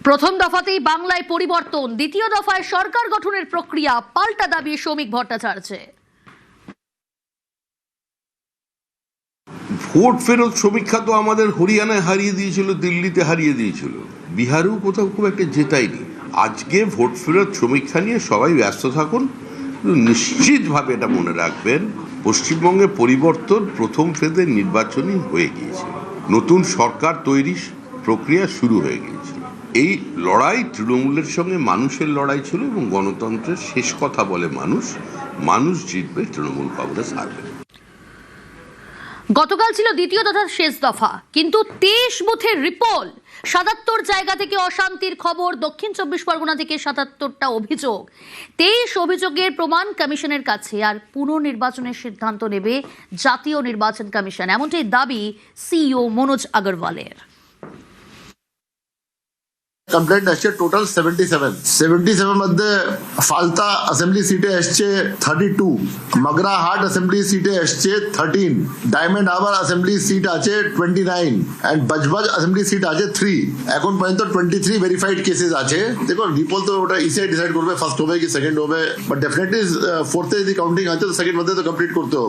প্রথম দফাতেই বাংলায় পরিবর্তন, দ্বিতীয় দফায় সরকার গঠনের প্রক্রিয়া, পাল্টা দাবি শ্রমিক ভট্টাচার্যের। ভোট ফেরত সমীক্ষা তো আমাদের হরিয়ানায় হারিয়ে দিয়েছিল, দিল্লিতে হারিয়ে দিয়েছিল, বিহারেও কোথাও খুব একটা জেতায়নি। আজকে ভোট ফেরত সমীক্ষা নিয়ে সবাই ব্যস্ত থাকুন, নিশ্চিতভাবে এটা মনে রাখবেন, পশ্চিমবঙ্গে পরিবর্তন প্রথম ফেজের নির্বাচনই হয়ে গিয়েছে, নতুন সরকার তৈরির প্রক্রিয়া শুরু হয়ে গিয়েছে। এই লড়াই তৃণমূলের সঙ্গে মানুষের লড়াই ছিল এবং গণতন্ত্রের শেষ কথা বলে মানুষ জিতবে, তৃণমূল কংগ্রেস হারবে। গতকাল ছিল দ্বিতীয় তথা শেষ দফা, কিন্তু 23 বুথের রিপোল, 77 জায়গা থেকে অশান্তির খবর, দক্ষিণ 24 পরগনা থেকে 77টা অভিযোগ, 23 অভিযোগের প্রমাণ কমিশনের কাছে, আর পুনর্নির্বাচনের সিদ্ধান্ত নেবে জাতীয় নির্বাচন কমিশন, এমনটাই দাবি সিইও মনোজ আগরওয়ালের। कंप्लेंट আসছে টোটাল 77 মধ্যে ফালতা অ্যাসেম্বলি সিটে আসছে 32, মগরা হাট অ্যাসেম্বলি সিটে আসছে 13, ডায়মন্ড হারবার অ্যাসেম্বলি সিট আছে 29 এন্ড বজবজ অ্যাসেম্বলি সিট আছে 3। এখন পর্যন্ত 23 ভেরিফাইড কেসেস আছে। দেখো রিপোল তো ওটা ইসে ডিসাইড করবে ফার্স্ট হবে কি সেকেন্ড হবে, বাট ডেফিনেটলি ফোর্থে যদি কাউন্টিং আছে তো সেকেন্ড মধ্যে তো কমপ্লিট করতে হবে।